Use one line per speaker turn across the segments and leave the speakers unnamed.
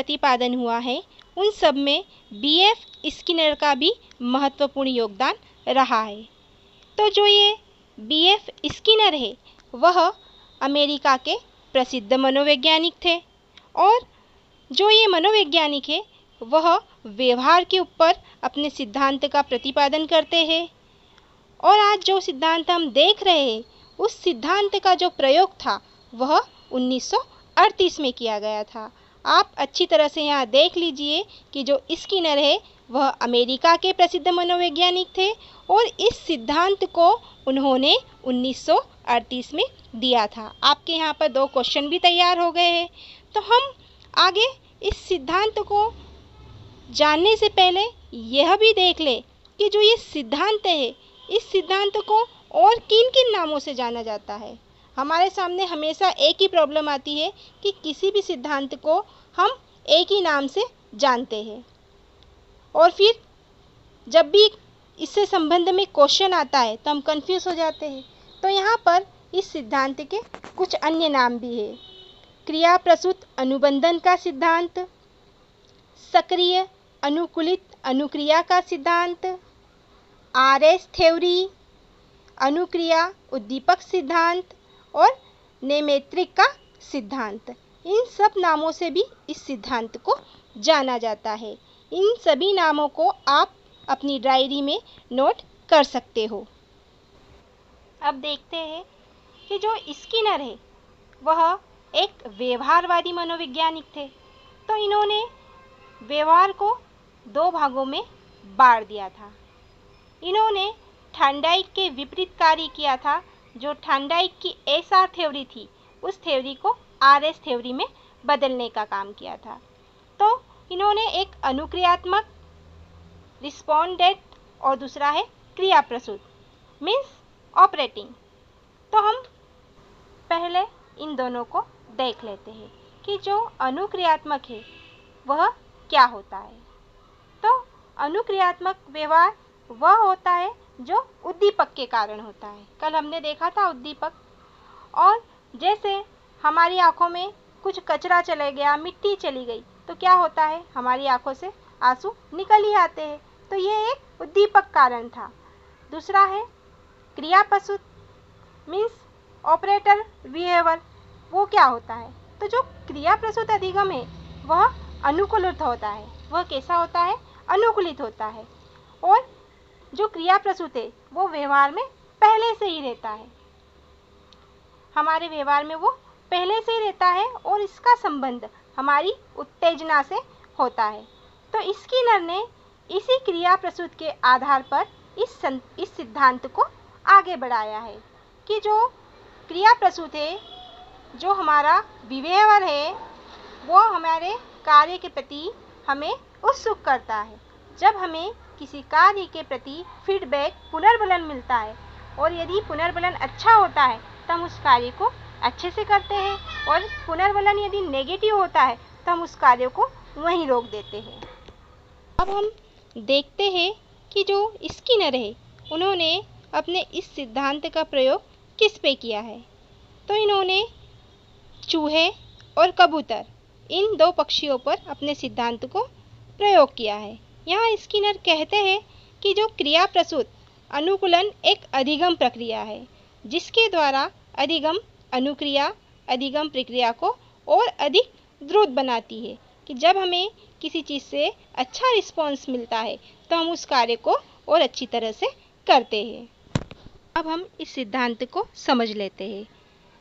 प्रतिपादन हुआ है उन सब में बीएफ स्किनर का भी महत्वपूर्ण योगदान रहा है। तो जो ये बीएफ स्किनर है वह अमेरिका के प्रसिद्ध मनोवैज्ञानिक थे और जो ये मनोवैज्ञानिक है वह व्यवहार के ऊपर अपने सिद्धांत का प्रतिपादन करते हैं। और आज जो सिद्धांत हम देख रहे हैं उस सिद्धांत का जो प्रयोग था वह 1938 में किया गया था। आप अच्छी तरह से यहाँ देख लीजिए कि जो स्किनर है वह अमेरिका के प्रसिद्ध मनोवैज्ञानिक थे और इस सिद्धांत को उन्होंने 1938 में दिया था। आपके यहाँ पर 2 क्वेश्चन भी तैयार हो गए हैं। तो हम आगे इस सिद्धांत को जानने से पहले यह भी देख लें कि जो ये सिद्धांत है इस सिद्धांत को और किन किन नामों से जाना जाता है। हमारे सामने हमेशा एक ही प्रॉब्लम आती है कि किसी भी सिद्धांत को हम एक ही नाम से जानते हैं और फिर जब भी इससे संबंध में क्वेश्चन आता है तो हम कंफ्यूज हो जाते हैं। तो यहाँ पर इस सिद्धांत के कुछ अन्य नाम भी है। क्रिया प्रसूत अनुबंधन का सिद्धांत, सक्रिय अनुकूलित अनुक्रिया का सिद्धांत, आरएस थ्योरी, अनुक्रिया उद्दीपक सिद्धांत और नेमेत्रिक का सिद्धांत। इन सब नामों से भी इस सिद्धांत को जाना जाता है। इन सभी नामों को आप अपनी डायरी में नोट कर सकते हो। अब देखते हैं कि जो स्किनर है वह एक व्यवहारवादी मनोवैज्ञानिक थे। तो इन्होंने व्यवहार को 2 भागों में बांट दिया था। इन्होंने थॉर्नडाइक के विपरीत कार्य किया था। जो थॉर्नडाइक की एसआर थ्योरी थी उस थ्योरी को आरएस थ्योरी में बदलने का काम किया था। तो इन्होंने एक अनुक्रियात्मक रिस्पोंडेंट और दूसरा है क्रिया प्रसूत मीन्स ऑपरेटिंग। तो हम पहले इन दोनों को देख लेते हैं कि जो अनुक्रियात्मक है वह क्या होता है। तो अनुक्रियात्मक व्यवहार वह होता है जो उद्दीपक के कारण होता है। कल हमने देखा था उद्दीपक। और जैसे हमारी आंखों में कुछ कचरा चले गया, मिट्टी चली गई तो क्या होता है, हमारी आंखों से आंसू निकल ही आते हैं। तो ये एक उद्दीपक कारण था। दूसरा है क्रिया प्रसूत मीन्स ऑपरेटर बिहेवियर। वो क्या होता है, तो जो क्रिया प्रसूत अधिगम है वह अनुकूलित होता है। वह कैसा होता है, अनुकूलित होता है। और जो क्रिया प्रसूत है वो व्यवहार में पहले से ही रहता है। हमारे व्यवहार में वो पहले से ही रहता है और इसका संबंध हमारी उत्तेजना से होता है। तो स्किनर ने इसी क्रिया प्रसूत के आधार पर इस सिद्धांत को आगे बढ़ाया है कि जो क्रिया प्रसूत है, जो हमारा बिहेवियर है, वो हमारे कार्य के प्रति हमें उत्सुक करता है। जब हमें किसी कार्य के प्रति फीडबैक पुनर्बलन मिलता है और यदि पुनर्बलन अच्छा होता है तो हम उस कार्य को अच्छे से करते हैं और पुनर्बलन यदि नेगेटिव होता है तो हम उस कार्य को वहीं रोक देते हैं। अब हम देखते हैं कि जो स्किनर है उन्होंने अपने इस सिद्धांत का प्रयोग किस पे किया है। तो इन्होंने चूहे और कबूतर इन 2 पक्षियों पर अपने सिद्धांत को प्रयोग किया है। यहाँ स्किनर कहते हैं कि जो क्रिया प्रसूत अनुकूलन एक अधिगम प्रक्रिया है जिसके द्वारा अधिगम अनुक्रिया अधिगम प्रक्रिया को और अधिक द्रुत बनाती है कि जब हमें किसी चीज़ से अच्छा रिस्पॉन्स मिलता है तो हम उस कार्य को और अच्छी तरह से करते हैं। अब हम इस सिद्धांत को समझ लेते हैं।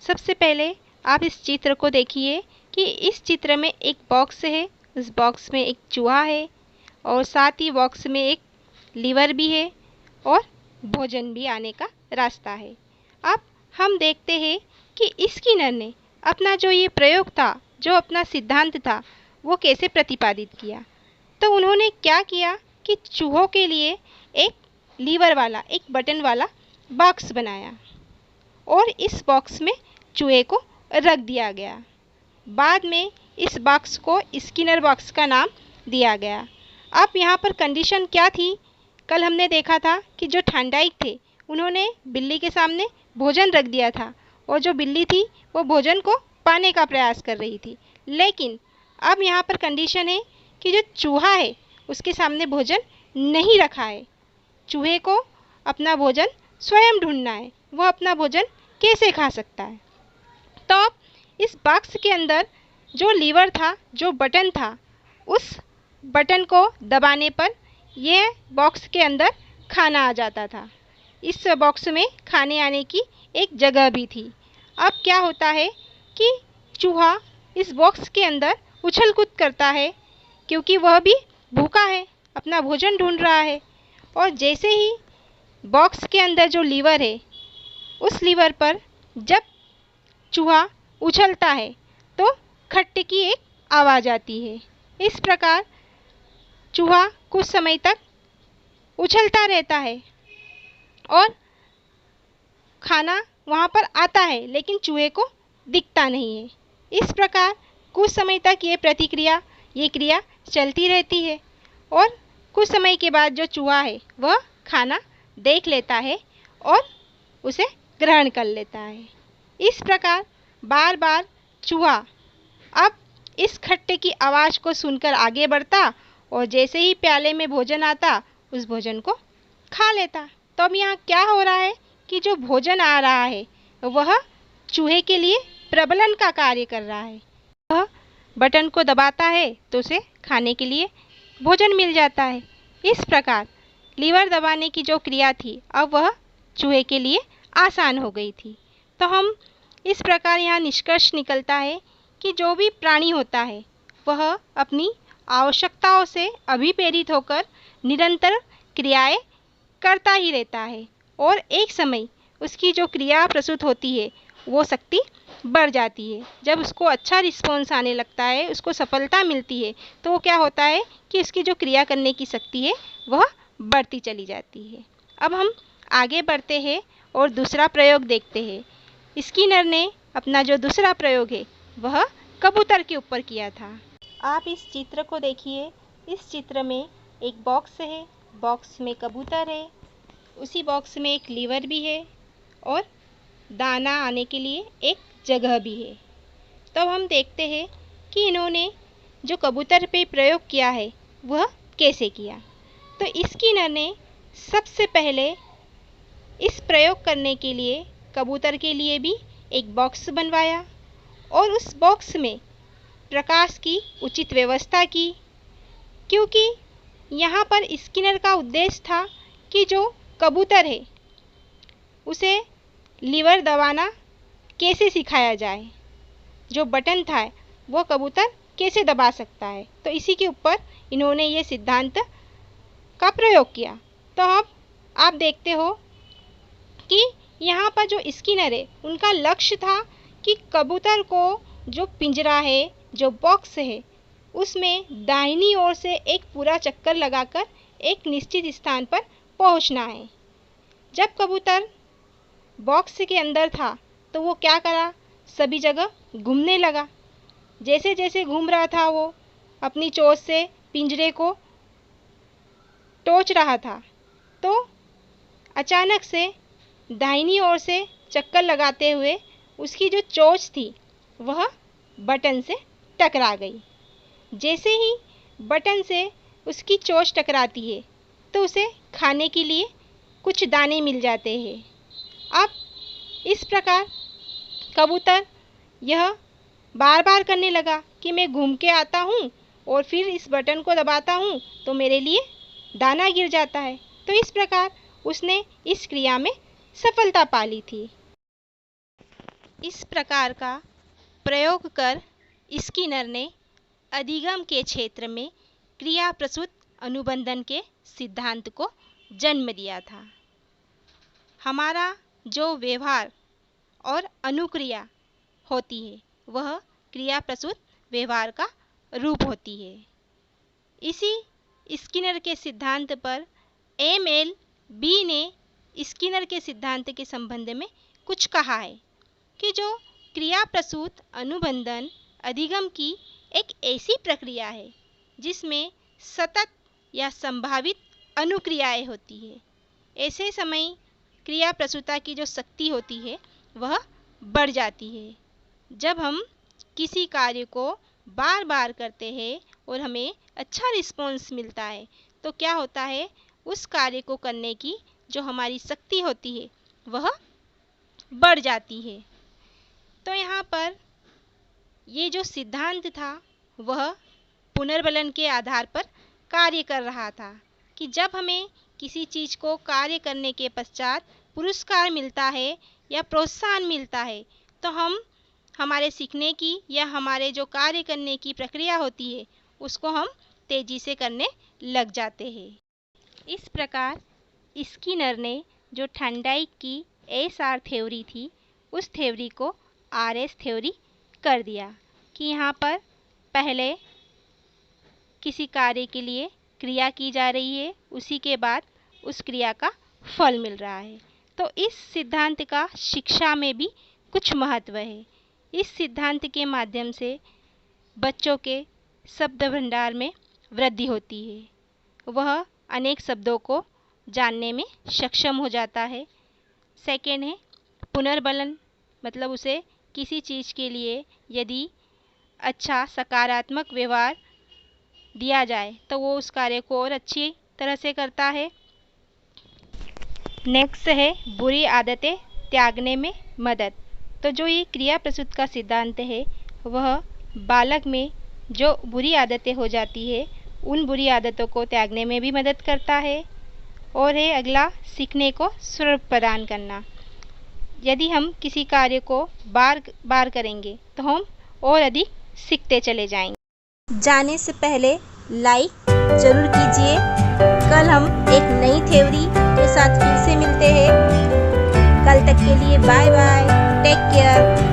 सबसे पहले आप इस चित्र को देखिए कि इस चित्र में एक बॉक्स है। उस बॉक्स में एक चूहा है और साथ ही बॉक्स में एक लीवर भी है और भोजन भी आने का रास्ता है। अब हम देखते हैं कि स्किनर ने अपना जो ये प्रयोग था, जो अपना सिद्धांत था, वो कैसे प्रतिपादित किया। तो उन्होंने क्या किया कि चूहों के लिए एक लीवर वाला, एक बटन वाला बॉक्स बनाया और इस बॉक्स में चूहे को रख दिया गया। बाद में इस बॉक्स को स्किनर बॉक्स का नाम दिया गया। अब यहाँ पर कंडीशन क्या थी, कल हमने देखा था कि जो थॉर्नडाइक थे उन्होंने बिल्ली के सामने भोजन रख दिया था और जो बिल्ली थी वो भोजन को पाने का प्रयास कर रही थी। लेकिन अब यहाँ पर कंडीशन है कि जो चूहा है उसके सामने भोजन नहीं रखा है। चूहे को अपना भोजन स्वयं ढूंढना है, वह अपना भोजन कैसे खा सकता है। तो अब इस बॉक्स के अंदर जो लीवर था, जो बटन था, उस बटन को दबाने पर यह बॉक्स के अंदर खाना आ जाता था। इस बॉक्स में खाने आने की एक जगह भी थी। अब क्या होता है कि चूहा इस बॉक्स के अंदर उछल कूद करता है, क्योंकि वह भी भूखा है, अपना भोजन ढूंढ रहा है। और जैसे ही बॉक्स के अंदर जो लीवर है, उस लीवर पर जब चूहा उछलता है तो खट की एक आवाज़ आती है। इस प्रकार चूहा कुछ समय तक उछलता रहता है और खाना वहाँ पर आता है, लेकिन चूहे को दिखता नहीं है। इस प्रकार कुछ समय तक ये क्रिया चलती रहती है और कुछ समय के बाद जो चूहा है वह खाना देख लेता है और उसे ग्रहण कर लेता है। इस प्रकार बार बार चूहा अब इस खट्टे की आवाज़ को सुनकर आगे बढ़ता और जैसे ही प्याले में भोजन आता उस भोजन को खा लेता। तो अब यहाँ क्या हो रहा है कि जो भोजन आ रहा है वह चूहे के लिए प्रबलन का कार्य कर रहा है। वह बटन को दबाता है तो उसे खाने के लिए भोजन मिल जाता है। इस प्रकार लीवर दबाने की जो क्रिया थी अब वह चूहे के लिए आसान हो गई थी। तो हम इस प्रकार यहाँ निष्कर्ष निकलता है कि जो भी प्राणी होता है वह अपनी आवश्यकताओं से अभिप्रेरित होकर निरंतर क्रियाएं करता ही रहता है और एक समय उसकी जो क्रिया प्रस्तुत होती है वो शक्ति बढ़ जाती है। जब उसको अच्छा रिस्पॉन्स आने लगता है, उसको सफलता मिलती है, तो वो क्या होता है कि उसकी जो क्रिया करने की शक्ति है वह बढ़ती चली जाती है। अब हम आगे बढ़ते हैं और दूसरा प्रयोग देखते हैं। स्किनर ने अपना जो दूसरा प्रयोग है वह कबूतर के ऊपर किया था। आप इस चित्र को देखिए। इस चित्र में एक बॉक्स है, बॉक्स में कबूतर है, उसी बॉक्स में एक लीवर भी है और दाना आने के लिए एक जगह भी है। तो हम देखते हैं कि इन्होंने जो कबूतर पे प्रयोग किया है वह कैसे किया। तो स्किनर ने सबसे पहले इस प्रयोग करने के लिए कबूतर के लिए भी एक बॉक्स बनवाया और उस बॉक्स में प्रकाश की उचित व्यवस्था की, क्योंकि यहाँ पर स्किनर का उद्देश्य था कि जो कबूतर है उसे लीवर दबाना कैसे सिखाया जाए, जो बटन था वो कबूतर कैसे दबा सकता है। तो इसी के ऊपर इन्होंने ये सिद्धांत का प्रयोग किया। तो अब आप देखते हो कि यहाँ पर जो स्किनर है उनका लक्ष्य था कि कबूतर को जो पिंजरा है, जो बॉक्स है, उसमें दाहिनी ओर से एक पूरा चक्कर लगाकर एक निश्चित स्थान पर पहुँचना है। जब कबूतर बॉक्स के अंदर था तो वो क्या करा, सभी जगह घूमने लगा। जैसे जैसे घूम रहा था वो अपनी चोंच से पिंजरे को टोच रहा था, तो अचानक से दाहिनी ओर से चक्कर लगाते हुए उसकी जो चोंच थी वह बटन से टकरा गई। जैसे ही बटन से उसकी चोंच टकराती है तो उसे खाने के लिए कुछ दाने मिल जाते हैं। अब इस प्रकार कबूतर यह बार बार करने लगा कि मैं घूम के आता हूँ और फिर इस बटन को दबाता हूँ तो मेरे लिए दाना गिर जाता है। तो इस प्रकार उसने इस क्रिया में सफलता पा ली थी। इस प्रकार का प्रयोग कर स्किनर ने अधिगम के क्षेत्र में क्रिया प्रसूत अनुबंधन के सिद्धांत को जन्म दिया था। हमारा जो व्यवहार और अनुक्रिया होती है वह क्रिया प्रसूत व्यवहार का रूप होती है। इसी स्किनर के सिद्धांत पर MLB ने स्किनर के सिद्धांत के संबंध में कुछ कहा है कि जो क्रिया प्रसूत अनुबंधन अधिगम की एक ऐसी प्रक्रिया है जिसमें सतत या संभावित अनुक्रियाएं होती है। ऐसे समय क्रिया प्रसूता की जो शक्ति होती है वह बढ़ जाती है। जब हम किसी कार्य को बार बार करते हैं और हमें अच्छा रिस्पॉन्स मिलता है तो क्या होता है, उस कार्य को करने की जो हमारी शक्ति होती है वह बढ़ जाती है। तो यहाँ पर ये जो सिद्धांत था वह पुनर्बलन के आधार पर कार्य कर रहा था कि जब हमें किसी चीज़ को कार्य करने के पश्चात पुरस्कार मिलता है या प्रोत्साहन मिलता है तो हम हमारे सीखने की या हमारे जो कार्य करने की प्रक्रिया होती है उसको हम तेज़ी से करने लग जाते हैं। इस प्रकार स्किनर ने जो थॉर्नडाइक की एसआर थ्योरी थी उस थ्योरी को आरएस थ्योरी कर दिया कि यहाँ पर पहले किसी कार्य के लिए क्रिया की जा रही है, उसी के बाद उस क्रिया का फल मिल रहा है। तो इस सिद्धांत का शिक्षा में भी कुछ महत्व है। इस सिद्धांत के माध्यम से बच्चों के शब्द भंडार में वृद्धि होती है, वह अनेक शब्दों को जानने में सक्षम हो जाता है। सेकेंड है पुनर्बलन, मतलब उसे किसी चीज़ के लिए यदि अच्छा सकारात्मक व्यवहार दिया जाए तो वो उस कार्य को और अच्छी तरह से करता है। नेक्स्ट है बुरी आदतें त्यागने में मदद। तो जो ये क्रिया प्रसूत का सिद्धांत है वह बालक में जो बुरी आदतें हो जाती है उन बुरी आदतों को त्यागने में भी मदद करता है। और है अगला सीखने को स्वरूप प्रदान करना। यदि हम किसी कार्य को बार बार करेंगे तो हम और अधिक सीखते चले जाएंगे। जाने से पहले लाइक ज़रूर कीजिए। कल हम एक नई थ्योरी के साथ फिर से मिलते हैं। कल तक के लिए बाय बाय, टेक केयर।